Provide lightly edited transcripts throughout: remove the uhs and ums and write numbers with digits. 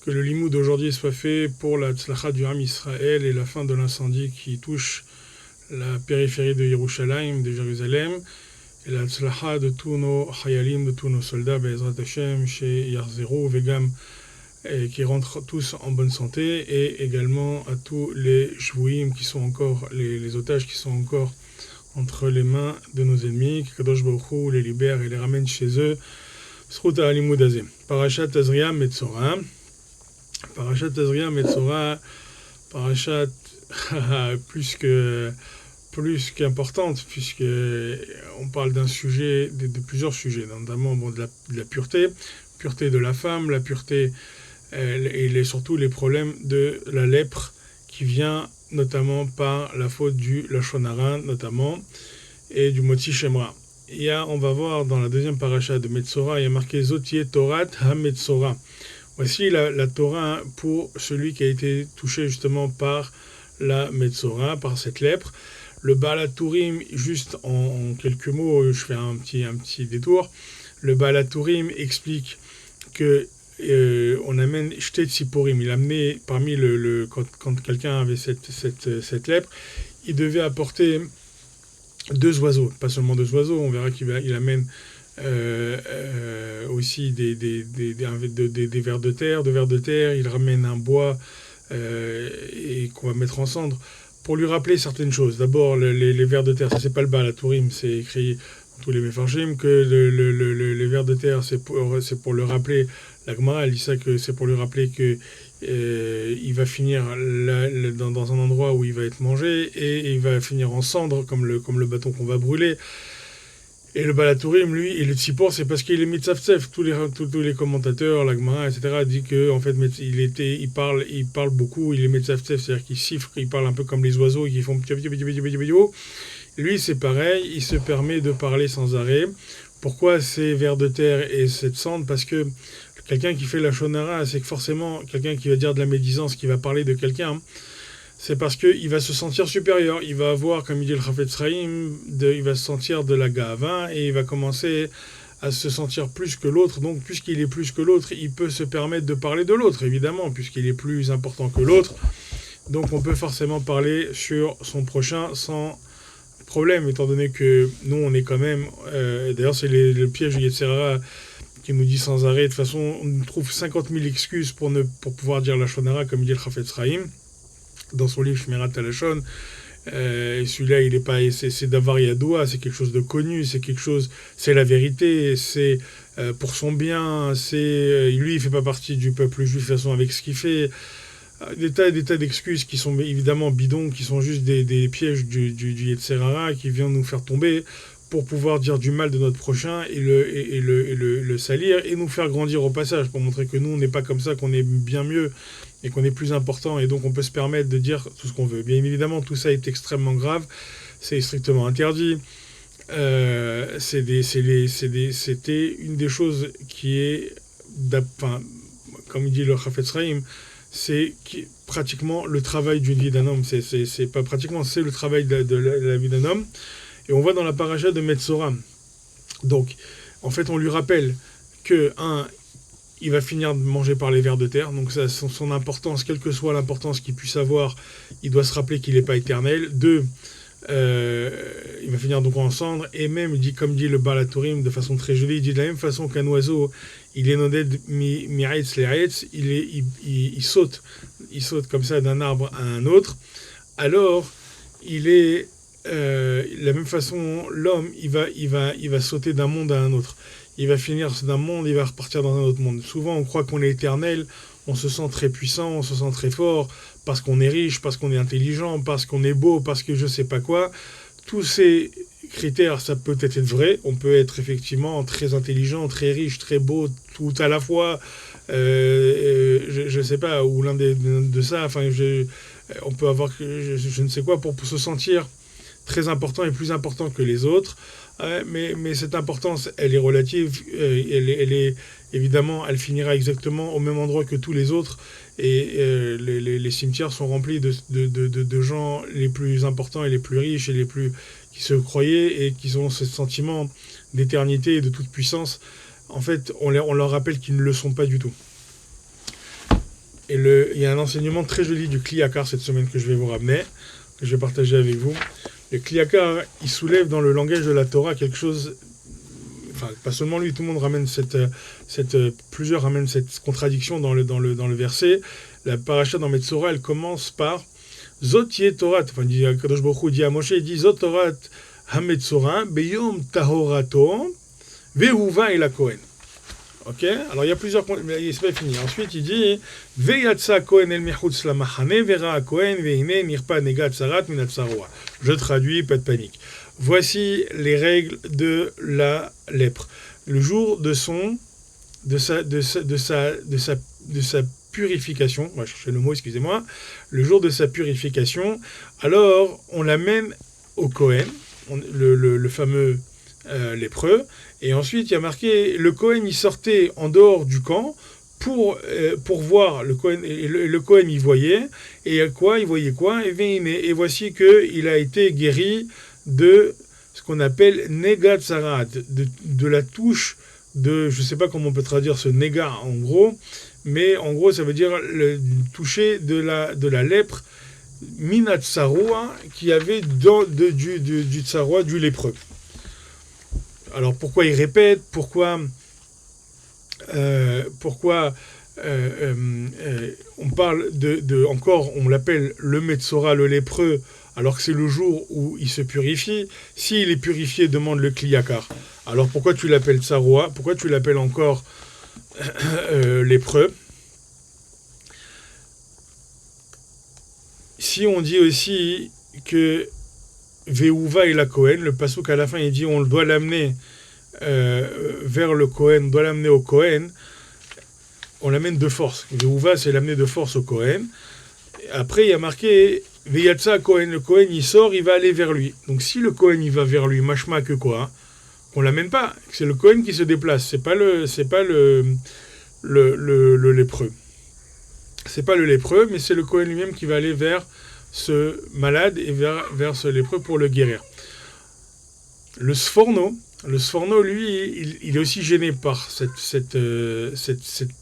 que le limoud d'aujourd'hui soit fait pour la tzlacha du Ham Israël et la fin de l'incendie qui touche la périphérie de Yerushalayim, de Jérusalem, et la tzlacha de tous nos chayalim, de tous nos soldats, Be'ezrat Hashem, chez Yarzero, Vegam, et qui rentrent tous en bonne santé, et également à tous les shvouim qui sont encore, les otages qui sont encore entre les mains de nos ennemis, que Kadosh Baruch Hu les libère et les ramène chez eux. S'rout à Alimud Azeh. Parashat Tazria Metzora. Parashat Tazria Metzora, parashat plus qu'importante, puisque on parle d'un sujet, de plusieurs sujets, notamment de la pureté de la femme, la pureté et surtout les problèmes de la lèpre qui vient notamment par la faute du Lashon Hara, notamment, et du Motzi Shemra. On va voir dans la deuxième paracha de Metzora, il y a marqué Zotier Torat HaMetzora. Voici la Torah pour celui qui a été touché justement par la Metzora, par cette lèpre. Le Baal HaTurim, juste en quelques mots, je fais un petit détour. Le Baal HaTurim explique que on amène Shtet Tziporim. Il a amené parmi quand quelqu'un avait cette lèpre, il devait apporter 2 oiseaux, pas seulement 2 oiseaux. On verra qu'il amène aussi des vers de terre, 2 vers de terre. Il ramène un bois et qu'on va mettre en cendre pour lui rappeler certaines choses. D'abord, les vers de terre, ça c'est pas le Baal HaTurim, c'est écrit dans tous les Mefarshim que les vers de terre c'est pour le rappeler. La Gemara, elle dit ça, que c'est pour lui rappeler que il va finir dans un endroit où il va être mangé et il va finir en cendre comme le bâton qu'on va brûler. Et le Baal HaTurim, lui, et le Tzipor, c'est parce qu'il est mitzavtzef. Tous les commentateurs, la Gemara, etc., dit que en fait il parle beaucoup, il est mitzavtzef, c'est-à-dire qu'il siffle, il parle un peu comme les oiseaux qui font. Lui, c'est pareil, il se permet de parler sans arrêt. Pourquoi ces vers de terre et cette cendre? Parce que quelqu'un qui fait la shonara, c'est que forcément quelqu'un qui va dire de la médisance, qui va parler de quelqu'un, c'est parce qu'il va se sentir supérieur. Il va avoir, comme il dit le Chafetz Chaim, il va se sentir de la gava et il va commencer à se sentir plus que l'autre. Donc, puisqu'il est plus que l'autre, il peut se permettre de parler de l'autre, évidemment, puisqu'il est plus important que l'autre. Donc, on peut forcément parler sur son prochain sans problème, étant donné que nous, on est quand même... d'ailleurs, c'est le piège de Yetzer Hara qui nous dit sans arrêt. De toute façon, on trouve 50 000 excuses pour pouvoir dire la shonara, comme il dit le Chafetz Chaim dans son livre Shmirat HaLashon. Et celui-là, il est pas, c'est d'avar yadoua, c'est quelque chose de connu, c'est la vérité, c'est pour son bien, lui, il fait pas partie du peuple juif de toute façon avec ce qu'il fait. Des tas d'excuses qui sont évidemment bidons, qui sont juste des pièges du Yetzer Hara qui vient nous faire tomber pour pouvoir dire du mal de notre prochain et le salir et nous faire grandir au passage, pour montrer que nous, on n'est pas comme ça, qu'on est bien mieux et qu'on est plus important, et donc on peut se permettre de dire tout ce qu'on veut. Bien évidemment, tout ça est extrêmement grave, c'est strictement interdit. C'était une des choses qui est, comme dit le Chafetz Chaim, c'est pratiquement le travail d'une vie d'un homme. C'est pas pratiquement, c'est le travail de la vie d'un homme. Et on voit dans la paracha de Metzora. Donc, en fait, on lui rappelle que, il va finir de manger par les vers de terre. Donc, ça, son importance, quelle que soit l'importance qu'il puisse avoir, il doit se rappeler qu'il n'est pas éternel. 2, il va finir donc en cendre. Et même, comme dit le Baal HaTurim de façon très jolie, il dit de la même façon qu'un oiseau, il est noded mi-aetz le-aetz, il saute comme ça d'un arbre à un autre. Alors, il est... de la même façon, l'homme, il va sauter d'un monde à un autre. Il va finir d'un monde, il va repartir dans un autre monde. Souvent, on croit qu'on est éternel, on se sent très puissant, on se sent très fort, parce qu'on est riche, parce qu'on est intelligent, parce qu'on est beau, parce que je sais pas quoi. Tous ces critères, ça peut être vrai. On peut être effectivement très intelligent, très riche, très beau, tout à la fois. Je sais pas, ou l'un de ça. Enfin, on peut avoir je ne sais quoi pour se sentir très important et plus important que les autres. Mais cette importance, elle est relative, elle est évidemment, elle finira exactement au même endroit que tous les autres, et les cimetières sont remplis de gens les plus importants et les plus riches et les plus qui se croyaient et qui ont ce sentiment d'éternité et de toute puissance. En fait, on leur rappelle qu'ils ne le sont pas du tout. Et il y a un enseignement très joli du Kliyakar cette semaine que je vais vous ramener, que je vais partager avec vous. Le Kliyakar, il soulève dans le langage de la Torah quelque chose, enfin pas seulement lui, tout le monde ramène plusieurs ramènent cette contradiction dans le verset. La paracha dans Metzora, elle commence par Zot yeh Torat, enfin Kadosh Baruch Hu dit à Moshe, il dit Zot Torat ha-Metzora beyom tahorato vehuva el ha-Kohen. Ok, alors il y a plusieurs, mais c'est pas fini. Ensuite, il dit Veyatsa Kohen el mechutz la machane vera Kohen veine nirpa negat sarat minat saroa. Je traduis, pas de panique. Voici les règles de la lèpre. Le jour de sa purification, on va chercher le mot, excusez-moi. Le jour de sa purification, alors on l'amène au Kohen, le fameux lépreux. Et ensuite, il y a marqué, le Kohen, il sortait en dehors du camp pour voir le Kohen. Et le Kohen, il voyait. Et quoi? Il voyait quoi? Et voici qu'il a été guéri de ce qu'on appelle Negat Sarat, de la touche de, je ne sais pas comment on peut traduire ce Nega en gros, mais en gros, ça veut dire le toucher de la lèpre Minat Saroua qui avait du Tsaroua, du lépreux. Alors pourquoi il répète? Pourquoi on parle encore, on l'appelle le Metzora, le lépreux, alors que c'est le jour où il se purifie. S'il est purifié, demande le Kliyakar. Alors pourquoi tu l'appelles Tsaroua? Pourquoi tu l'appelles encore lépreux? Si on dit aussi que Vehuva et la Kohen, le passouk à la fin, il dit on doit l'amener vers le Kohen, on doit l'amener au Kohen, on l'amène de force. Vehuva, c'est l'amener de force au Kohen. Après, il y a marqué Veyatsa Kohen, le Kohen, il sort, il va aller vers lui. Donc si le Kohen, il va vers lui, mashma que quoi, qu'on l'amène pas, c'est le Kohen qui se déplace, c'est pas le lépreux. C'est pas le lépreux, mais c'est le Kohen lui-même qui va aller vers ce malade et vers ce lépreux pour le guérir. Le Sforno, lui, il est aussi gêné par cette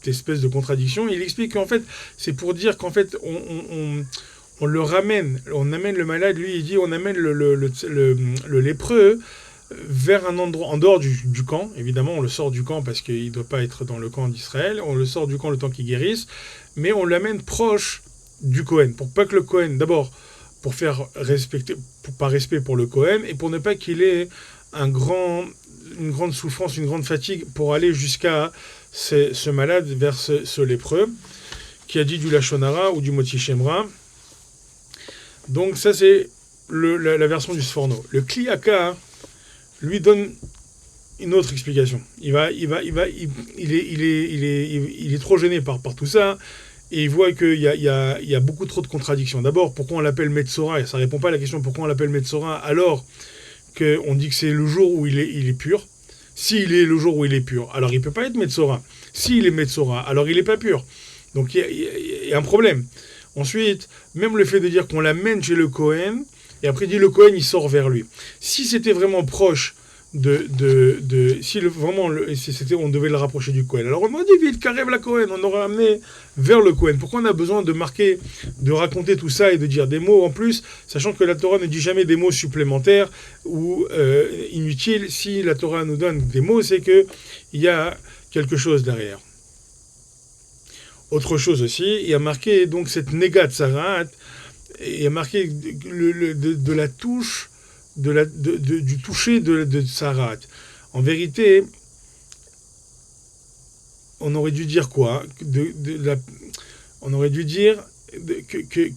espèce de contradiction. Il explique qu'en fait, c'est pour dire qu'en fait, on le ramène, on amène le malade, lui, il dit, on amène le lépreux vers un endroit, en dehors du camp. Évidemment, on le sort du camp parce qu'il ne doit pas être dans le camp d'Israël. On le sort du camp le temps qu'il guérisse, mais on l'amène proche du Kohen, pour pas que le Kohen, d'abord, pour faire respecter, par respect pour le Kohen, et pour ne pas qu'il ait une grande souffrance, une grande fatigue, pour aller jusqu'à ce malade, vers ce lépreux, qui a dit du Lachon Hara ou du Moti Shemra. Donc ça, c'est la version du Sforno. Le Kliyakar lui donne une autre explication. Il est trop gêné par tout ça. Et il voit qu'il y a beaucoup trop de contradictions. D'abord, pourquoi on l'appelle Metzora? Et ça ne répond pas à la question pourquoi on l'appelle Metzora alors qu'on dit que c'est le jour où il est pur. S'il est le jour où il est pur, alors il ne peut pas être Metzora. S'il est Metzora, alors il n'est pas pur. Donc il y a un problème. Ensuite, même le fait de dire qu'on l'amène chez le Kohen, et après il dit le Kohen, il sort vers lui. Si c'était vraiment proche si on devait le rapprocher du Kohen. Alors on m'a dit vite, Karev la Kohen, on aurait amené vers le Kohen. Pourquoi on a besoin de raconter tout ça et de dire des mots en plus, sachant que la Torah ne dit jamais des mots supplémentaires ou inutiles. Si la Torah nous donne des mots, c'est qu'il y a quelque chose derrière. Autre chose aussi, il y a marqué donc cette Negat Sarat, il y a marqué de la touche, du toucher de Sarat. En vérité, on aurait dû dire quoi? On aurait dû dire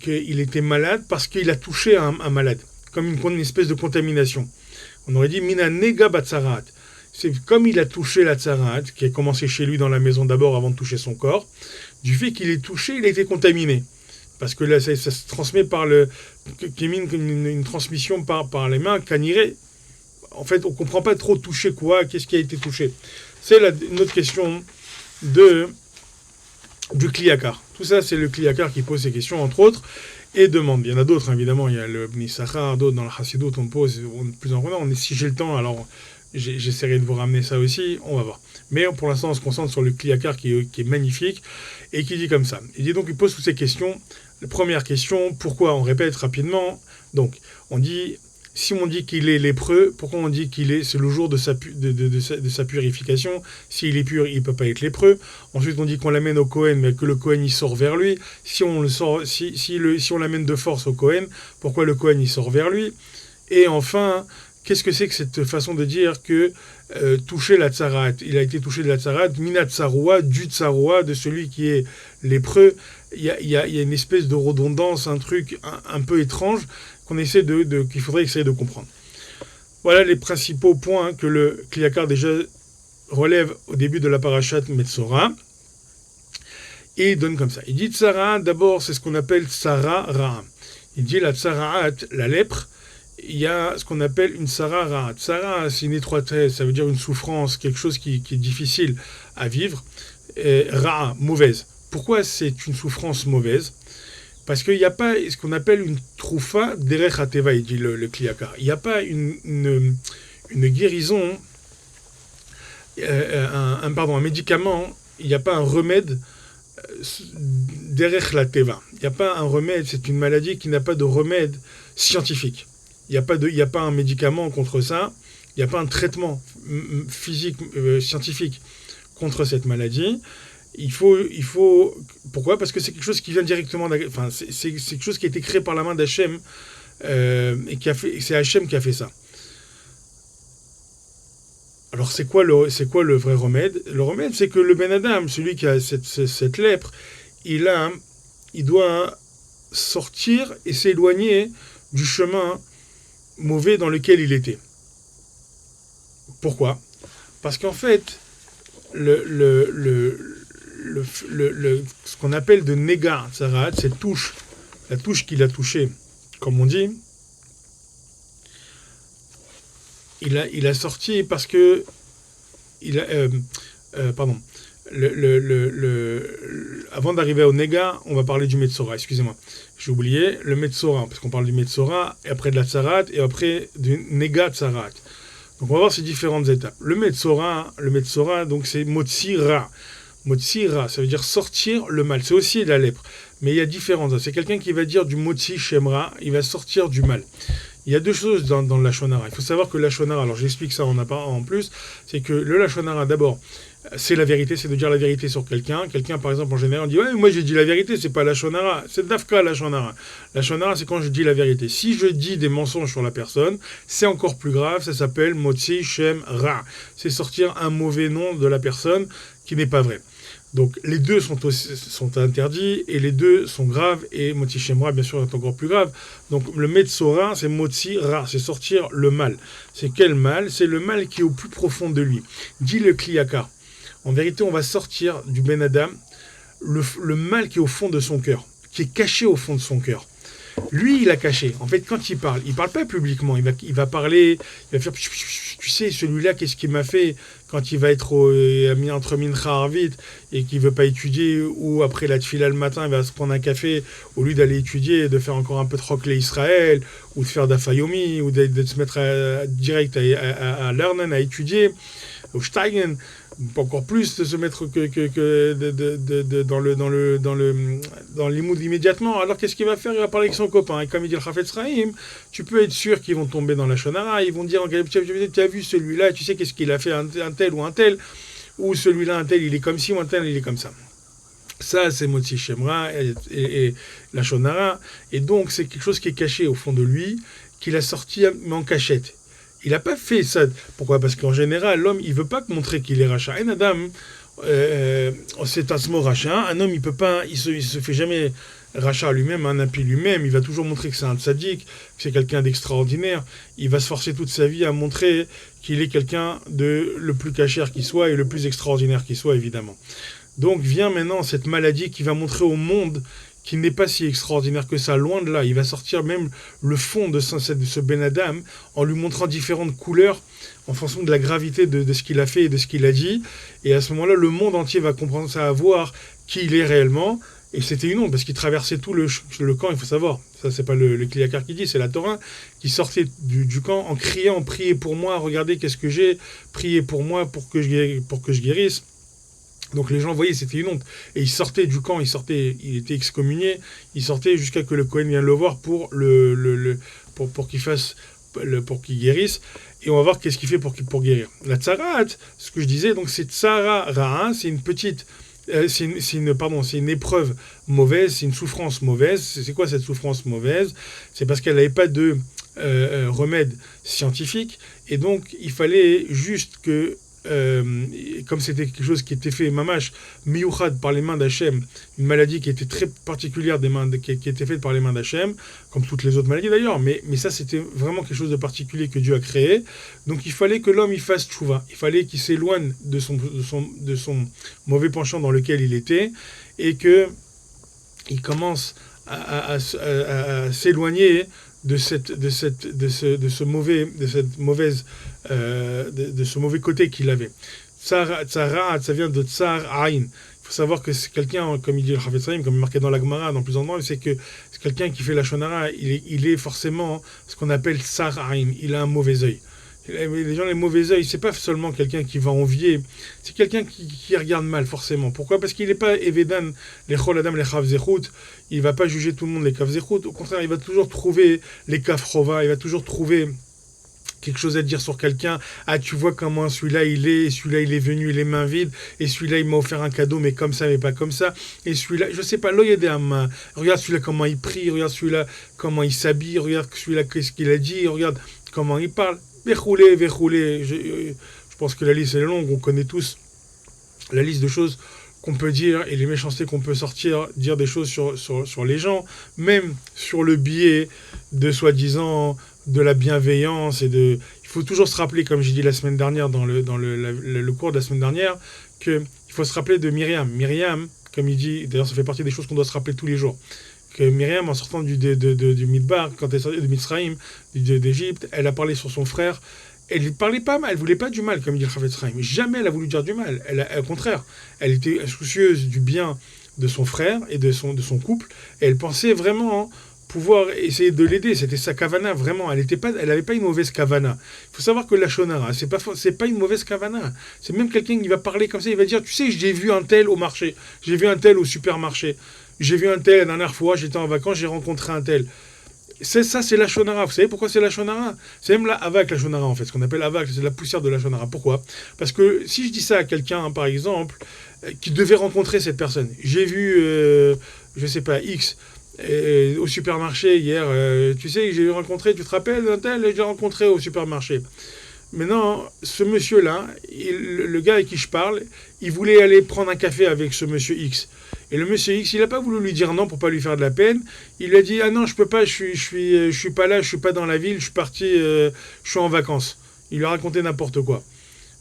qu'il était malade parce qu'il a touché un malade, comme une espèce de contamination. On aurait dit Mina Nega Batsarat. C'est comme il a touché la Tsarat, qui a commencé chez lui dans la maison d'abord avant de toucher son corps. Du fait qu'il est touché, il a été contaminé. Parce que là, ça se transmet par une transmission par les mains, caniré. En fait, on ne comprend pas trop toucher quoi, qu'est-ce qui a été touché. C'est une autre question du Kliyakar. Tout ça, c'est le Kliyakar qui pose ces questions, entre autres, et demande. Il y en a d'autres, évidemment. Il y a le Bnei Sachar, d'autres dans le Chassidut, on pose plus en prenant. Si j'ai le temps, alors J'essaierai de vous ramener ça aussi, on va voir. Mais pour l'instant, on se concentre sur le Kli Yakar qui est magnifique et qui dit comme ça. Il dit donc, il pose toutes ces questions. La première question, pourquoi? On répète rapidement. Donc, on dit, si on dit qu'il est lépreux, pourquoi on dit c'est le jour de sa purification? S'il est pur, il ne peut pas être lépreux. Ensuite, on dit qu'on l'amène au Kohen, mais que le Kohen il sort vers lui. Si on l'amène de force au Kohen, pourquoi le Kohen il sort vers lui? Et enfin, qu'est-ce que c'est que cette façon de dire que toucher la tsarat? Il a été touché de la tsarat, mina tsaroua, du tsaroua, de celui qui est lépreux. Il y a une espèce de redondance, un truc un peu étrange qu'il faudrait essayer de comprendre. Voilà les principaux points que le Kli Yakar déjà relève au début de la parashat Metzora. Et il donne comme ça. Il dit tsara, d'abord c'est ce qu'on appelle tsara ra. Il dit la tsaraat, la lèpre, il y a ce qu'on appelle une tsara ra. Tsara, c'est une étroitesse, ça veut dire une souffrance, quelque chose qui est difficile à vivre. Et ra, mauvaise. Pourquoi c'est une souffrance mauvaise? Parce qu'il n'y a pas ce qu'on appelle une troufa derech hateva, il dit le Kli Yakar. Il n'y a pas une guérison, un médicament, il n'y a pas un remède derech la teva. Il n'y a pas un remède, c'est une maladie qui n'a pas de remède scientifique. Il n'y a pas un médicament contre ça, il n'y a pas un traitement physique, scientifique contre cette maladie. Il faut. Pourquoi? Parce que c'est quelque chose qui vient directement. C'est quelque chose qui a été créé par la main d'Hachem et c'est Hachem qui a fait ça. Alors c'est quoi le vrai remède? Le remède, c'est que le Ben Adam, celui qui a cette lèpre, il doit sortir et s'éloigner du chemin mauvais dans lequel il était. Pourquoi? Parce qu'en fait, ce qu'on appelle de Nega Tsarat, cette touche, la touche qu'il a touchée, comme on dit, il a sorti parce que avant d'arriver au Nega, on va parler du Metzora, excusez-moi, j'ai oublié, le Metzora, parce qu'on parle du Metzora, et après de la Tsarat, et après du Nega Tsarat. Donc on va voir ces différentes étapes. Le Metzora, donc c'est Motsi Ra. Motsi Ra, ça veut dire sortir le mal. C'est aussi de la lèpre. Mais il y a différentes. C'est quelqu'un qui va dire du Motsi Shemra, il va sortir du mal. Il y a deux choses dans le Lashon Hara. Il faut savoir que le Lashon Hara, alors j'explique ça en plus, c'est que le Lashon Hara, d'abord, c'est la vérité, c'est de dire la vérité sur quelqu'un. Quelqu'un, par exemple, en général, dit « Ouais, moi j'ai dit la vérité, c'est pas Lashon Hara, c'est Dafka Lashon Hara. » Lashon Hara, c'est quand je dis la vérité. Si je dis des mensonges sur la personne, c'est encore plus grave, ça s'appelle Motsi Shem Ra. C'est sortir un mauvais nom de la personne qui n'est pas vrai. Donc les deux sont interdits et les deux sont graves et Motsi Shem Ra bien sûr est encore plus grave. Donc le Metzora c'est Motsi Ra, c'est sortir le mal. C'est quel mal? C'est le mal qui est au plus profond de lui. Dit le Kli Yakar. En vérité on va sortir du Ben Adam le mal qui est au fond de son cœur, qui est caché au fond de son cœur. Lui, il a caché. En fait, quand il parle pas publiquement. Il va parler, il va faire... Tu sais, celui-là, qu'est-ce qu'il m'a fait quand il va être entre Mincha Arvit et qu'il ne veut pas étudier, ou après la Tfila le matin, il va se prendre un café, au lieu d'aller étudier, de faire encore un peu de Roklé Israël, ou de faire d'Afayomi, ou de se mettre direct à Lernen, à étudier, au Steigen, encore plus de se mettre dans les moods immédiatement. Alors qu'est-ce qu'il va faire? Il va parler avec son copain. Et comme il dit le Chafetz Chaim, tu peux être sûr qu'ils vont tomber dans la Shonara. Ils vont dire, tu as vu celui-là, tu sais qu'est-ce qu'il a fait un tel, ou celui-là, un tel, il est comme ci, ou un tel, il est comme ça. Ça, c'est Motsi Shemra et la Shonara. Et donc, c'est quelque chose qui est caché au fond de lui, qu'il a sorti, mais en cachette. Il n'a pas fait ça. Pourquoi? Parce qu'en général, l'homme, il ne veut pas montrer qu'il est rachat. Un Adam, c'est un mot rachat. Un homme, il se fait jamais rachat lui-même, un impie lui-même. Il va toujours montrer que c'est un tzaddik, que c'est quelqu'un d'extraordinaire. Il va se forcer toute sa vie à montrer qu'il est quelqu'un de le plus cachère qui soit et le plus extraordinaire qui soit, évidemment. Donc vient maintenant cette maladie qui va montrer au monde qui n'est pas si extraordinaire que ça, loin de là. Il va sortir même le fond de ce Ben Adam en lui montrant différentes couleurs en fonction de la gravité de ce qu'il a fait et de ce qu'il a dit. Et à ce moment-là, le monde entier va comprendre ça, à voir qui il est réellement. Et c'était une honte parce qu'il traversait tout le camp, il faut savoir. Ça, c'est pas le Kliakar qui dit, c'est la Torah qui sortait du camp en criant, priez pour moi, regardez qu'est-ce que j'ai, priez pour moi pour que je guérisse. Donc les gens voyaient, c'était une honte. Et il sortait du camp, il était excommunié, il sortait jusqu'à que le Kohen vienne le voir pour qu'il fasse, pour qu'il guérisse. Et on va voir qu'est-ce qu'il fait pour guérir. La tsarat, ce que je disais, donc c'est tsara ra'a, c'est une petite, c'est une épreuve mauvaise, c'est une souffrance mauvaise. C'est quoi cette souffrance mauvaise? C'est parce qu'elle n'avait pas de remède scientifique. Et donc il fallait juste que comme c'était quelque chose qui était fait mamash miyuchad par les mains d'Hachem, une maladie qui était très particulière qui était faite par les mains d'Hachem, comme toutes les autres maladies d'ailleurs, mais ça c'était vraiment quelque chose de particulier que Dieu a créé. Donc il fallait que l'homme il fasse tchouva, il fallait qu'il s'éloigne de son mauvais penchant dans lequel il était et que il commence à s'éloigner de ce mauvais côté qu'il avait. Tsar, ça vient de tsar aïn. Il faut savoir que c'est quelqu'un, comme il dit le Chafetz Chaim, comme marqué dans la Gemara, dans plusieurs endroits, c'est que c'est quelqu'un qui fait la shonara, il est forcément ce qu'on appelle tsar aïn. Il a un mauvais œil. Les gens, les mauvais œils, c'est pas seulement quelqu'un qui va envier, c'est quelqu'un qui regarde mal, forcément. Pourquoi? Parce qu'il n'est pas Evedan, les Chol Adam, les Chav Zechut, il va pas juger tout le monde les Chav Zechut, au contraire, il va toujours trouver les Kaf Chova, il va toujours trouver quelque chose à dire sur quelqu'un. Ah, tu vois comment celui-là il est venu les mains vides, et celui-là il m'a offert un cadeau, mais comme ça, mais pas comme ça, et celui-là, je sais pas, l'oyedam, regarde celui-là comment il prie, regarde celui-là comment il s'habille, regarde celui-là qu'est-ce qu'il a dit, regarde comment il parle. Véchoulé. Je pense que la liste est longue, on connaît tous la liste de choses qu'on peut dire et les méchancetés qu'on peut dire des choses sur les gens, même sur le biais de soi-disant de la bienveillance il faut toujours se rappeler, comme j'ai dit la semaine dernière dans le cours de la semaine dernière, qu'il faut se rappeler de Myriam. Myriam, comme il dit, d'ailleurs ça fait partie des choses qu'on doit se rappeler tous les jours, que Myriam, en sortant du Midbar, quand elle est sortie de Mitzrayim, d'Égypte, elle a parlé sur son frère. Elle ne parlait pas mal, elle ne voulait pas du mal, comme dit le Chafetz Chaim. Jamais elle a voulu dire du mal. Au contraire, elle était soucieuse du bien de son frère et de son couple. Et elle pensait vraiment pouvoir essayer de l'aider. C'était sa kavana, vraiment. Elle n'avait pas une mauvaise kavana. Il faut savoir que la shonara, c'est pas une mauvaise kavana. C'est même quelqu'un qui va parler comme ça, il va dire, tu sais, j'ai vu un tel au marché, j'ai vu un tel au supermarché. J'ai vu un tel la dernière fois, j'étais en vacances, j'ai rencontré un tel. C'est la shonara. Vous savez pourquoi c'est la shonara? C'est même la avak, la shonara, en fait. Ce qu'on appelle avak, c'est la poussière de la shonara. Pourquoi? Parce que si je dis ça à quelqu'un, par exemple, qui devait rencontrer cette personne, j'ai vu, je sais pas, X, au supermarché hier, tu sais, j'ai rencontré, tu te rappelles un tel, j'ai rencontré au supermarché. Maintenant, ce monsieur-là, le gars avec qui je parle, il voulait aller prendre un café avec ce monsieur X. Et le monsieur X, il n'a pas voulu lui dire non pour pas lui faire de la peine. Il lui a dit, ah non, je peux pas, je suis pas là, je suis pas dans la ville, je suis parti, je suis en vacances. Il lui a raconté n'importe quoi.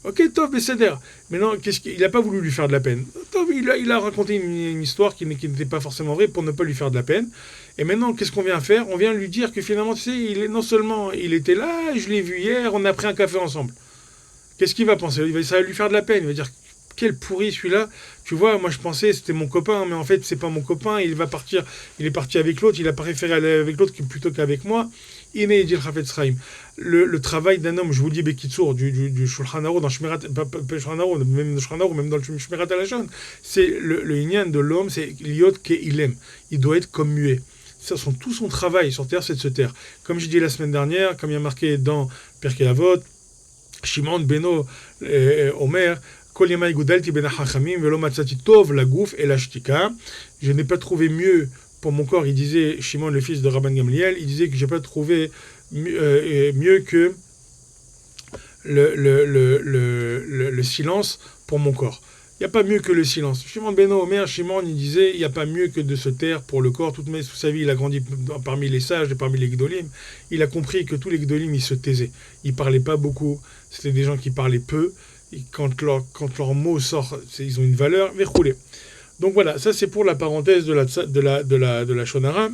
Ok, Tov, Besséder. Mais non, il n'a pas voulu lui faire de la peine. Tov, il a raconté une histoire qui n'était pas forcément vraie pour ne pas lui faire de la peine. Et maintenant, qu'est-ce qu'on vient faire? On vient lui dire que finalement, tu sais, non seulement il était là, je l'ai vu hier, on a pris un café ensemble. Qu'est-ce qu'il va penser? Ça va lui faire de la peine. Il va dire, quel pourri celui-là. Tu vois, moi je pensais c'était mon copain, mais en fait c'est pas mon copain, il est parti avec l'autre, il a préféré aller avec l'autre plutôt qu'avec moi. Iné dit le Chafetz Chaim. Le travail d'un homme, je vous le dis Bekitsour, du Shulchan Aruch, dans Shmirat, même dans le Shmirat Alashon, c'est le Inyan de l'homme, c'est Liot Keilem. Il doit être comme muet. Tout son travail sur terre, c'est de se taire. Comme j'ai dit la semaine dernière, comme il y a marqué dans Pirkei Avot, Shimon Beno Omer, je n'ai pas trouvé mieux pour mon corps, il disait, Shimon, le fils de Rabban Gamliel, il disait que je n'ai pas trouvé mieux que le silence pour mon corps. Il n'y a pas mieux que le silence. Shimon Beno Omer, Shimon, il disait, il n'y a pas mieux que de se taire pour le corps. Toute sa vie, il a grandi parmi les sages et parmi les Gdolim. Il a compris que tous les Gdolim, ils se taisaient. Ils ne parlaient pas beaucoup. C'était des gens qui parlaient peu. Et quand leur mot sort, ils ont une valeur, mais roulé. Donc voilà, ça c'est pour la parenthèse de la shonara.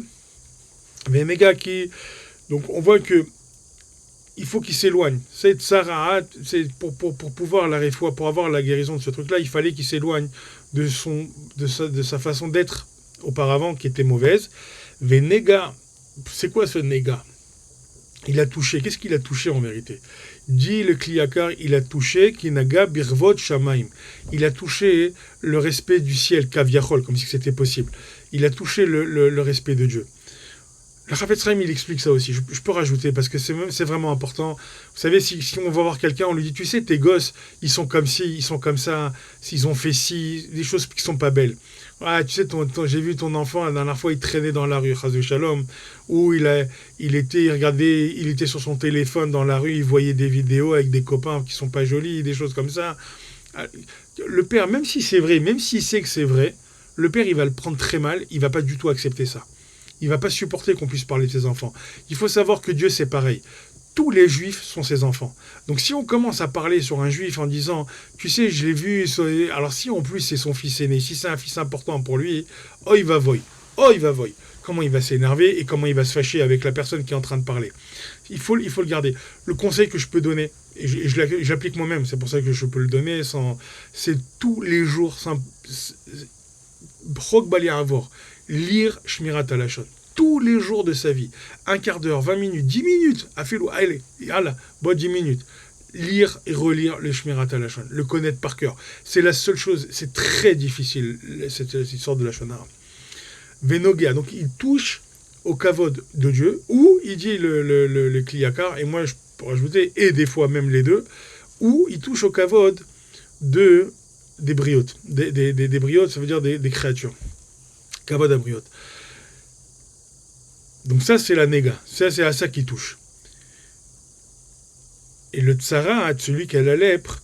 Mais méga donc on voit que il faut qu'il s'éloigne. C'est tsaraat, c'est pour pouvoir la réfoua, pour avoir la guérison de ce truc-là, il fallait qu'il s'éloigne de sa façon d'être auparavant qui était mauvaise. Venega, c'est quoi ce nega? Il a touché. Qu'est-ce qu'il a touché en vérité? Dit le Kliyakar, il a touché Kinaga Birvot Shamaim. Il a touché le respect du ciel, Kaviachol, comme si c'était possible. Il a touché le respect de Dieu. Le Chafetz Chaim, il explique ça aussi. Je peux rajouter parce que c'est vraiment important. Vous savez, si on va voir quelqu'un, on lui dit, tu sais, tes gosses, ils sont comme ci, ils sont comme ça, s'ils ont fait ci, des choses qui sont pas belles. Ah, tu sais, j'ai vu ton enfant la dernière fois, il traînait dans la rue, Chazé Shalom, où il était sur son téléphone dans la rue, il voyait des vidéos avec des copains qui sont pas jolis, des choses comme ça. Le père, même si c'est vrai, même s'il sait que c'est vrai, le père, il va le prendre très mal, il va pas du tout accepter ça. Il ne va pas supporter qu'on puisse parler de ses enfants. Il faut savoir que Dieu, c'est pareil. Tous les juifs sont ses enfants. Donc si on commence à parler sur un juif en disant, tu sais, je l'ai vu, alors si en plus c'est son fils aîné, si c'est un fils important pour lui, oh il va voy. Comment il va s'énerver et comment il va se fâcher avec la personne qui est en train de parler. Il faut le garder. Le conseil que je peux donner, et je l'applique moi-même, c'est pour ça que je peux le donner, c'est tous les jours, lire Shmirat HaLashon. Tous les jours de sa vie. Un quart d'heure, 20 minutes, 10 minutes. Allez, 10 minutes. Lire et relire le Shmirat HaLashon. Le connaître par cœur. C'est la seule chose, c'est très difficile, cette histoire de Lashon Hara. Venogea, donc il touche au kavod de Dieu, ou il dit le Kliyakar, et moi je peux rajouter, et des fois même les deux, ou il touche au kavod des briotes. Des briotes, ça veut dire des créatures. Kavod abriot. Donc ça, c'est la néga. Ça, c'est à ça qu'il touche. Et le tsara, celui qui a la lèpre,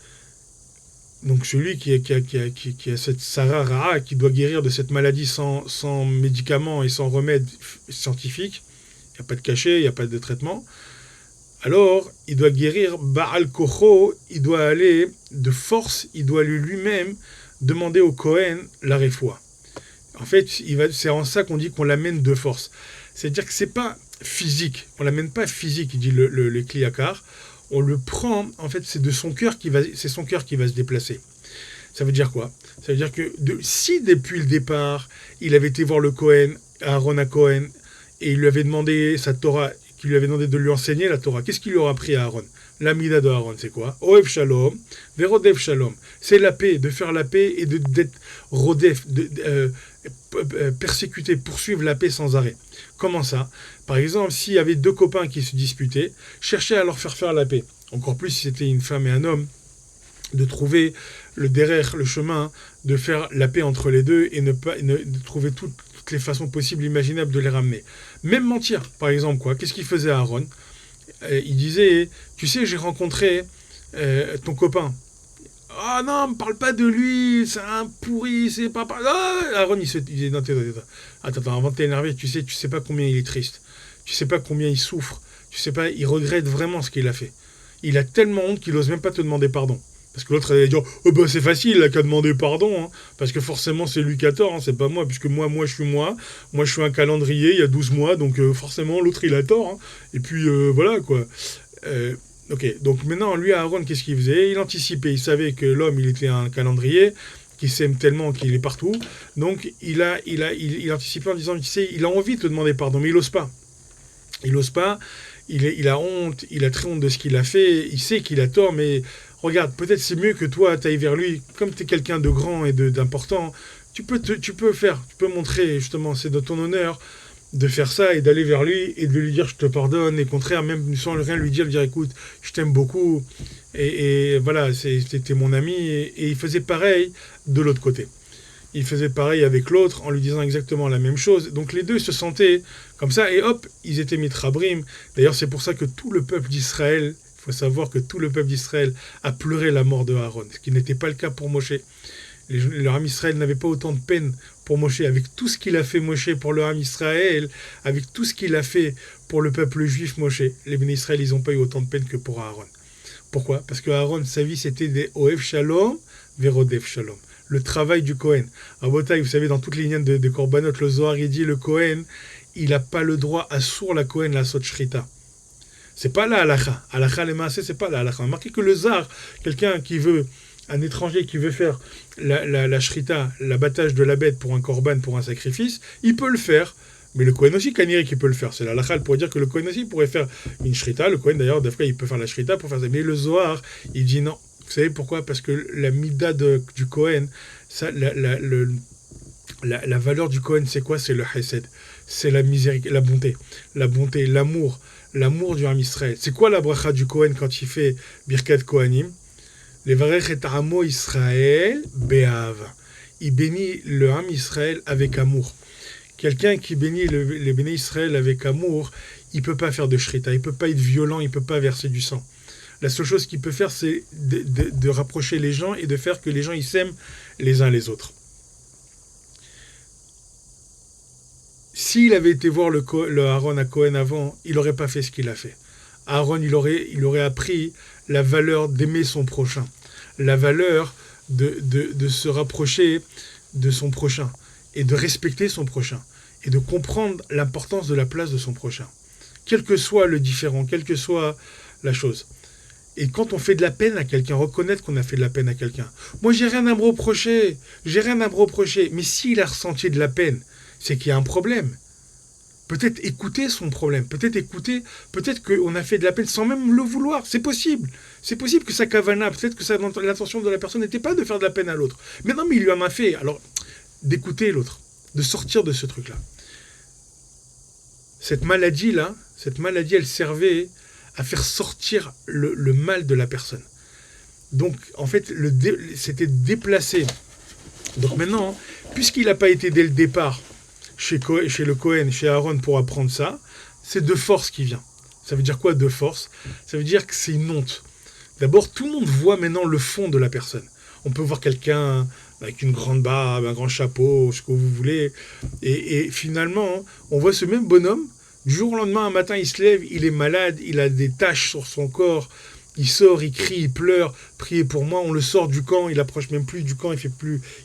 donc celui qui a cette tsara ra'a, qui doit guérir de cette maladie sans médicaments et sans remède scientifique, il n'y a pas de cachet, il n'y a pas de traitement, alors il doit guérir Baal Kocho, il doit aller de force, il doit lui-même demander au Kohen la réfoua. En fait, c'est en ça qu'on dit qu'on l'amène de force. C'est-à-dire que c'est pas physique. On l'amène pas physique, il dit le Kliyakar. On le prend, en fait, c'est son cœur qui va se déplacer. Ça veut dire quoi? Ça veut dire que si depuis le départ, il avait été voir le Kohen, Aaron à Kohen, et il lui avait demandé sa Torah, qu'il lui avait demandé de lui enseigner la Torah, qu'est-ce qu'il lui aura appris à Aaron? L'amida de Aaron, c'est quoi? Oev Shalom, Verodev Shalom. C'est la paix, de faire la paix et d'être Rodef, persécuter, poursuivre la paix sans arrêt. Comment ça? Par exemple, s'il y avait deux copains qui se disputaient, chercher à leur faire la paix. Encore plus si c'était une femme et un homme, de trouver le derrière, le chemin, de faire la paix entre les deux et de trouver toutes les façons possibles, imaginables de les ramener. Même mentir, par exemple, quoi. Qu'est-ce qu'il faisait Aaron? Il disait, tu sais, j'ai rencontré ton copain. Ah non, me parle pas de lui, c'est un pourri, c'est pas... Aaron, il dit, non, attends, avant de t'énerver, tu sais pas combien il est triste. Tu sais pas combien il souffre. Tu sais pas, il regrette vraiment ce qu'il a fait. Il a tellement honte qu'il ose même pas te demander pardon. Parce que l'autre allait dire, oh bah c'est facile, il a qu'à demander pardon, hein, parce que forcément c'est lui qui a tort, hein, c'est pas moi, puisque moi je suis un calendrier, il y a 12 mois, donc forcément l'autre il a tort, hein, et puis voilà quoi. Ok, donc maintenant lui Aaron, qu'est-ce qu'il faisait? Il anticipait, il savait que l'homme il était un calendrier, qui s'aime tellement qu'il est partout, donc il anticipait en disant, tu sais, il a envie de te demander pardon, mais il ose pas. Il a honte, il a très honte de ce qu'il a fait, il sait qu'il a tort, mais regarde, peut-être c'est mieux que toi, tu ailles vers lui, comme tu es quelqu'un de grand et d'important, tu peux montrer, justement, c'est de ton honneur de faire ça et d'aller vers lui et de lui dire je te pardonne, et au contraire, même sans rien lui dire écoute, je t'aime beaucoup, et voilà, c'était mon ami, et il faisait pareil de l'autre côté. Il faisait pareil avec l'autre en lui disant exactement la même chose. Donc les deux se sentaient comme ça et hop, ils étaient mitrabrim. D'ailleurs, c'est pour ça que tout le peuple d'Israël, il faut savoir que tout le peuple d'Israël a pleuré la mort de Aaron, ce qui n'était pas le cas pour Moshe. Le Ham Israël n'avait pas autant de peine pour Moshe. Avec tout ce qu'il a fait Moshe pour le Ham Israël, avec tout ce qu'il a fait pour le peuple juif Moshe, les Béné Israël, ils n'ont pas eu autant de peine que pour Aaron. Pourquoi? Parce que Aaron, sa vie, c'était des Oev Shalom, Verodev Shalom. Le travail du Kohen. Rabotai, vous savez, dans toutes les lignes de Korbanot, le Zohar, il dit le Kohen, il n'a pas le droit à sourd la Kohen, la Sot Shrita. C'est pas la halacha. Halacha les maaseh, c'est pas la halacha. Remarquez que le Zohar, quelqu'un qui veut un étranger qui veut faire la shrita, l'abattage de la bête pour un korban, pour un sacrifice, il peut le faire. Mais le Kohen aussi, Kaniré, qui peut le faire. C'est la halakha pour dire que le Kohen aussi pourrait faire une shrita. Le Kohen, d'ailleurs, d'Afrique, il peut faire la shrita pour faire ça. Mais le Zohar, il dit non. Vous savez pourquoi? Parce que la mida du Kohen, ça, la valeur du Kohen, c'est quoi? C'est le Hesed. C'est la miséricorde, la bonté, l'amour du Ham Israël. C'est quoi la bracha du Kohen quand il fait Birkat Kohanim? Les varech et amo Israël be'av. Il bénit le Ham Israël avec amour. Quelqu'un qui bénit les bénis Israël avec amour, il ne peut pas faire de shrita, il ne peut pas être violent, il ne peut pas verser du sang. La seule chose qu'il peut faire, c'est de rapprocher les gens et de faire que les gens ils s'aiment les uns les autres. S'il avait été voir le Aaron à Cohen avant, il n'aurait pas fait ce qu'il a fait. Aaron, il aurait appris la valeur d'aimer son prochain, la valeur de se rapprocher de son prochain et de respecter son prochain et de comprendre l'importance de la place de son prochain, quel que soit le différent, quelle que soit la chose. Et quand on fait de la peine à quelqu'un, reconnaître qu'on a fait de la peine à quelqu'un. Moi, j'ai rien à me reprocher, mais s'il a ressenti de la peine, c'est qu'il y a un problème. Peut-être écouter son problème, peut-être qu'on a fait de la peine sans même le vouloir, c'est possible. C'est possible que sa kavana, peut-être que l'intention de la personne n'était pas de faire de la peine à l'autre. Mais non, mais il lui en a fait. Alors, d'écouter l'autre, de sortir de ce truc-là. Cette maladie, elle servait à faire sortir le mal de la personne. Donc, en fait, c'était déplacé. Donc maintenant, puisqu'il n'a pas été dès le départ chez le Kohen, chez Aaron pour apprendre ça, c'est de force qui vient. Ça veut dire quoi de force? Ça veut dire que c'est une honte. D'abord, tout le monde voit maintenant le fond de la personne. On peut voir quelqu'un avec une grande barbe, un grand chapeau, ce que vous voulez. Et finalement, on voit ce même bonhomme, du jour au lendemain, un matin, il se lève, il est malade, il a des taches sur son corps, il sort, il crie, il pleure, priez pour moi, on le sort du camp, il approche même plus du camp,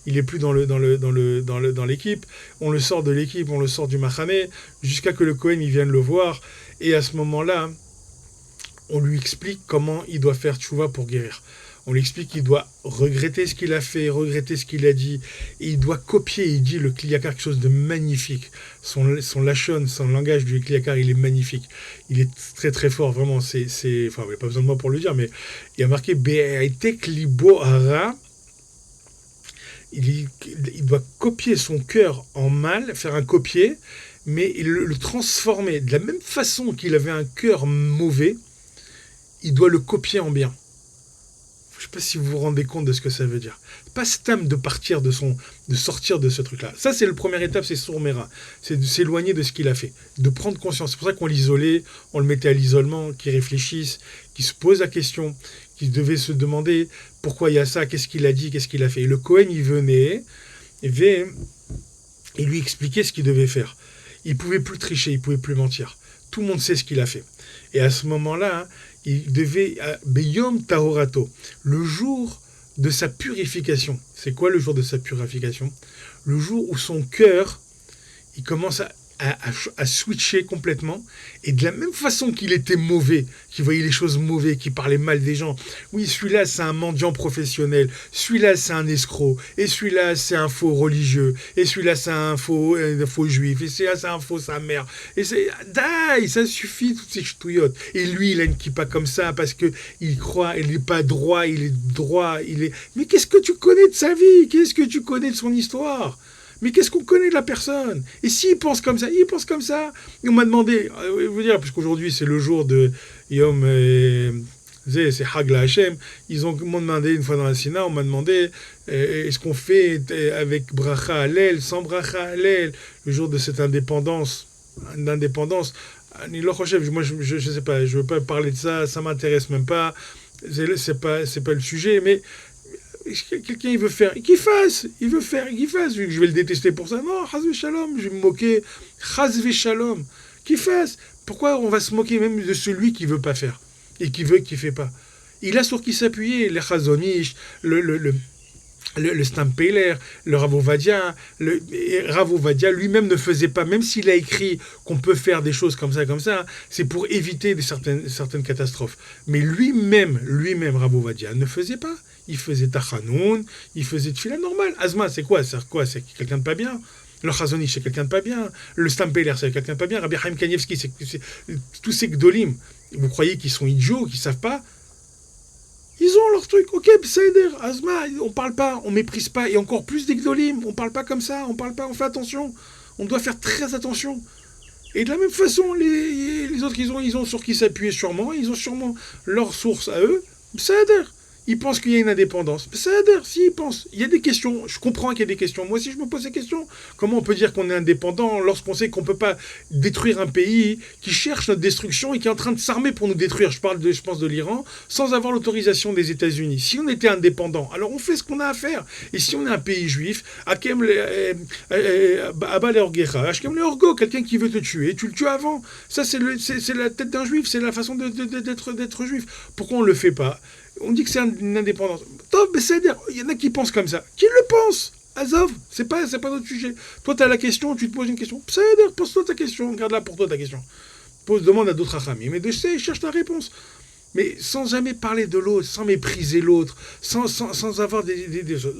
il est plus dans l'équipe, on le sort de l'équipe, on le sort du machané, jusqu'à que le Kohen il vienne le voir, et à ce moment-là, on lui explique comment il doit faire tchouva pour guérir. On lui explique qu'il doit regretter ce qu'il a fait, regretter ce qu'il a dit, et il doit copier. Il dit le Kliyakar quelque chose de magnifique. Son lachon, son langage du Kliyakar, il est magnifique. Il est très très fort, vraiment. Enfin, il n'y a pas besoin de moi pour le dire, mais il y a marqué Be'aitek libo hara. Il doit copier son cœur en mal, faire un copier, mais le transformer. De la même façon qu'il avait un cœur mauvais, il doit le copier en bien. Je ne sais pas si vous vous rendez compte de ce que ça veut dire. Pas stam de sortir de ce truc-là. Ça, c'est la première étape, c'est sourmera. C'est de s'éloigner de ce qu'il a fait, de prendre conscience. C'est pour ça qu'on l'isolait, on le mettait à l'isolement, qu'il réfléchisse, qu'il se pose la question, qu'il devait se demander pourquoi il y a ça, qu'est-ce qu'il a dit, qu'est-ce qu'il a fait. Et le Kohen, il venait et lui expliquait ce qu'il devait faire. Il ne pouvait plus tricher, il ne pouvait plus mentir. Tout le monde sait ce qu'il a fait. Et à ce moment-là, il devait, Beyom Tahorato, le jour de sa purification. C'est quoi le jour de sa purification? Le jour où son cœur, il commence à switcher complètement, et de la même façon qu'il était mauvais, qu'il voyait les choses mauvaises, qu'il parlait mal des gens, oui, celui-là c'est un mendiant professionnel, celui-là c'est un escroc, et celui-là c'est un faux religieux, et celui-là c'est un faux juif, et celui-là c'est un faux sa mère, et ça suffit toutes ces ch'touillottes. Et lui il a une kippa comme ça parce que il croit, il n'est pas droit, il est droit, mais qu'est-ce que tu connais de sa vie, qu'est-ce que tu connais de son histoire? Mais qu'est-ce qu'on connaît de la personne? Et s'il pense comme ça, il pense comme ça. Et on m'a demandé, vous dire, parce qu'aujourd'hui c'est le jour de Yom, c'est Hag la Hashem, m'ont demandé une fois dans la Sina, on m'a demandé, est-ce qu'on fait avec Bracha Hallel, sans Bracha Hallel, le jour de cette indépendance. Moi je sais pas, je veux pas parler de ça, ça m'intéresse même pas, c'est pas le sujet, mais quelqu'un il veut faire, qu'il fasse, je vais le détester pour ça, non, chas v'shalom, je vais me moquer, chas v'shalom, qu'il fasse. Pourquoi on va se moquer même de celui qui veut pas faire et qui fait pas? Il a sur qui s'appuyer, les chazonish, le Stampeler, le Rav Ovadia. Rav Ovadia lui-même ne faisait pas, même s'il a écrit qu'on peut faire des choses comme ça, c'est pour éviter certaines catastrophes. Mais lui-même, Rav Ovadia ne faisait pas. il faisait Tachanoun, il faisait Tfila normal. Azma, c'est quoi? C'est quelqu'un de pas bien. Le Chazonish, c'est quelqu'un de pas bien. Le Stampeler, c'est quelqu'un de pas bien. Rabbi Chaim Kanievski, tous ces Gdolim. Vous croyez qu'ils sont idiots, qu'ils savent pas? Ils ont leur truc. Ok, Pseider, Azma, on parle pas, on méprise pas. Et encore plus des Gdolim. On parle pas comme ça, on parle pas, on fait attention. On doit faire très attention. Et de la même façon, les autres, ils ont sur qui s'appuyer sûrement. Ils ont sûrement leur source à eux. Pseider. Ils pensent qu'il y a une indépendance. Ça adhère, s'ils pensent. Il y a des questions. Je comprends qu'il y a des questions. Moi aussi, je me pose ces questions. Comment on peut dire qu'on est indépendant lorsqu'on sait qu'on ne peut pas détruire un pays qui cherche notre destruction et qui est en train de s'armer pour nous détruire? Je pense de l'Iran, sans avoir l'autorisation des États-Unis. Si on était indépendant, alors on fait ce qu'on a à faire. Et si on est un pays juif, Hakem Abba le Orgecha, Hakem le Orgo, quelqu'un qui veut te tuer, tu le tues avant. Ça, c'est la tête d'un juif, c'est la façon d'être juif. Pourquoi on ne le fait pas? On dit que c'est une indépendance. Top, mais c'est-à-dire, il y en a qui pensent comme ça. Qui le pensent? Azov, c'est pas notre sujet. Toi, tu as la question, tu te poses une question. C'est-à-dire, pose-toi ta question, garde-la pour toi ta question. Demande à d'autres achamim. Mais cherche ta réponse. Mais sans jamais parler de l'autre, sans mépriser l'autre, sans avoir des choses.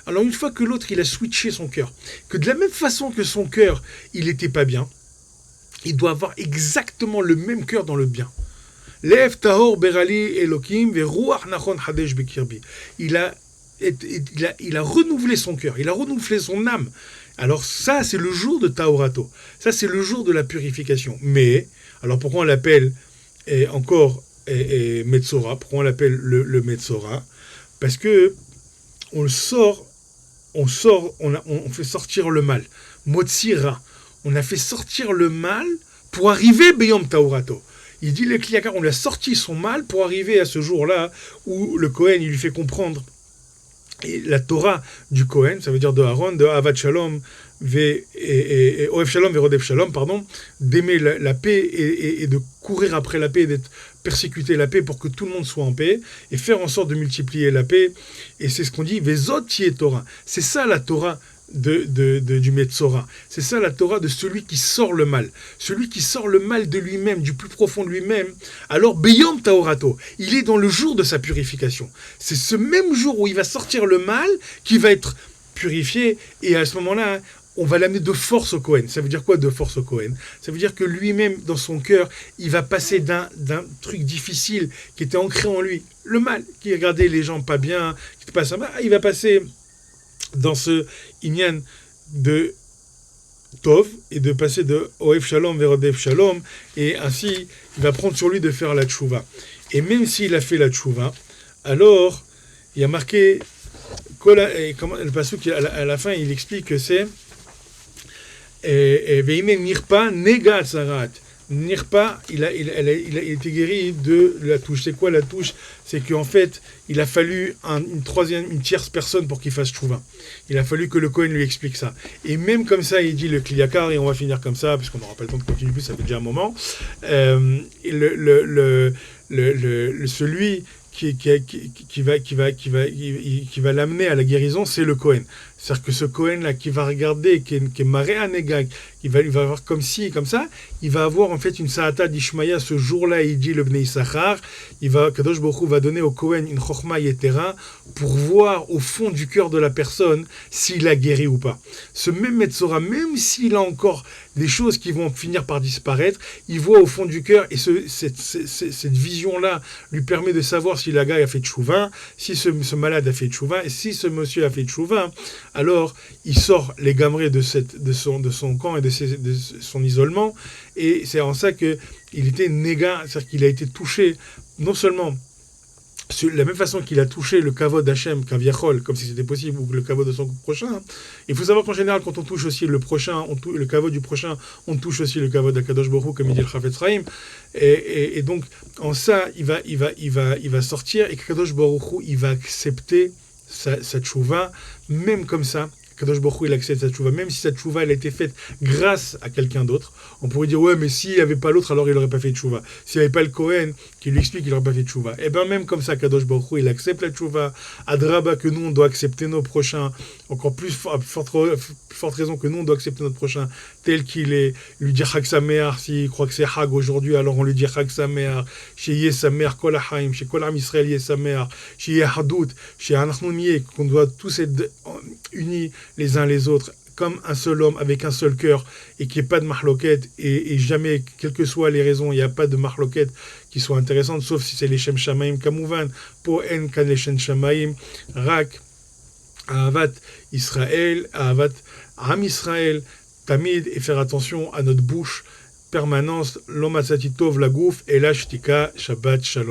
Alors, une fois que l'autre, il a switché son cœur, que de la même façon que son cœur, il n'était pas bien, il doit avoir exactement le même cœur dans le bien. Lev tahor berali elokim veruach nachon hadesh bekirbi. Il a renouvelé son cœur, il a renouvelé son âme. Alors ça, c'est le jour de Taorato. Ça, c'est le jour de la purification. Mais, alors pourquoi on l'appelle Metzora? Pourquoi on l'appelle le Metzora? Parce que on fait sortir le mal. Motsira. On a fait sortir le mal pour arriver Beyom Taorato. Il dit le Kliyakar, on lui a sorti son mal pour arriver à ce jour-là où le Kohen, il lui fait comprendre et la Torah du Kohen, ça veut dire de Aaron, de Avat Shalom, Oev Shalom et Rodef Shalom, pardon, d'aimer la paix et de courir après la paix, d'être persécuter la paix pour que tout le monde soit en paix et faire en sorte de multiplier la paix. Et c'est ce qu'on dit, Vezot Tié Torah. C'est ça la Torah du Metzora. C'est ça la Torah de celui qui sort le mal. Celui qui sort le mal de lui-même, du plus profond de lui-même. Alors, Beyom Taorato, il est dans le jour de sa purification. C'est ce même jour où il va sortir le mal qui va être purifié. Et à ce moment-là, on va l'amener de force au Kohen. Ça veut dire quoi de force au Kohen? Ça veut dire que lui-même, dans son cœur, il va passer d'un truc difficile qui était ancré en lui, le mal, qui regardait les gens pas bien, qui était pas sympa, il va passer dans ce inyan de Tov et de passer de Oev Shalom vers Odef Shalom, et ainsi il va prendre sur lui de faire la tchouva. Et même s'il a fait la tchouva, alors il y a marqué le pasuk à la fin il explique que c'est Veime Nirpa Nega Tzarat. Nirpa, il a été guéri de la touche. C'est quoi la touche? C'est qu'en fait, il a fallu une tierce personne pour qu'il fasse tchouva. Il a fallu que le Kohen lui explique ça. Et même comme ça, il dit le Kliyakar, et on va finir comme ça, parce qu'on n'aura pas le temps de continuer plus, ça fait déjà un moment. Celui qui va l'amener à la guérison, c'est le Kohen. C'est-à-dire que ce Kohen-là qui va regarder, qui est maré à Negag, il va avoir comme ci et comme ça, il va avoir en fait une Sa'ata d'Ishmaïa ce jour-là, il dit le Bnei Issachar, Kadosh Baruch Hu va donner au Kohen une Chochma Yetera pour voir au fond du cœur de la personne s'il a guéri ou pas. Ce même Metzora, même s'il a encore des choses qui vont finir par disparaître, il voit au fond du cœur, et cette vision-là lui permet de savoir si la gars a fait tchouva, si ce malade a fait tchouva, et si ce monsieur a fait tchouva, alors il sort les gamrés de son camp et de son isolement, et c'est en ça qu'il était néga, c'est-à-dire qu'il a été touché, non seulement de la même façon qu'il a touché le kavod d'Hachem, Kaviachol, comme si c'était possible, ou le kavod de son prochain. Il faut savoir qu'en général, quand on touche aussi le prochain, le kavod du prochain, on touche aussi le kavod d'Akadosh Baruch Hu, comme il dit le Chafetz Chaim. Et donc, en ça, il va sortir, et Kadosh Baruch Hu, il va accepter sa tchouva, même comme ça. Kadosh Baruch Hu, il accepte sa tchouva, même si sa tchouva, elle a été faite grâce à quelqu'un d'autre. On pourrait dire, ouais, mais s'il n'y avait pas l'autre, alors il n'aurait pas fait tchouva. S'il n'y avait pas le Kohen qui lui explique qu'il n'aurait pas fait tchouva. Et bien, même comme ça, Kadosh Baruch Hu, il accepte la tchouva. Adraba, que nous, on doit accepter nos prochains. Encore plus forte raison que nous, on doit accepter notre prochain tel qu'il est. Lui dire Chag Sameach, s'il croit que c'est Chag aujourd'hui, alors on lui dit Chag Sameach. Chez Yesameach Kol HaChaim, chez Kol Am Israël Yesameach, chez Yehadout, chez Anachnounie, qu'on doit tous être unis les uns les autres, comme un seul homme, avec un seul cœur, et qu'il n'y ait pas de marloquette, et jamais, quelles que soient les raisons, il n'y a pas de marloquette qui soit intéressante, sauf si c'est les Shem Shamaim Kamouvan, pour En Kan les Shem Shamaim, Rak, Ahavat Israël, Ahavat Am Israël, Tamid, et faire attention à notre bouche, permanence, l'homatzatitov, la gouf, et la shtika, Shabbat Shalom.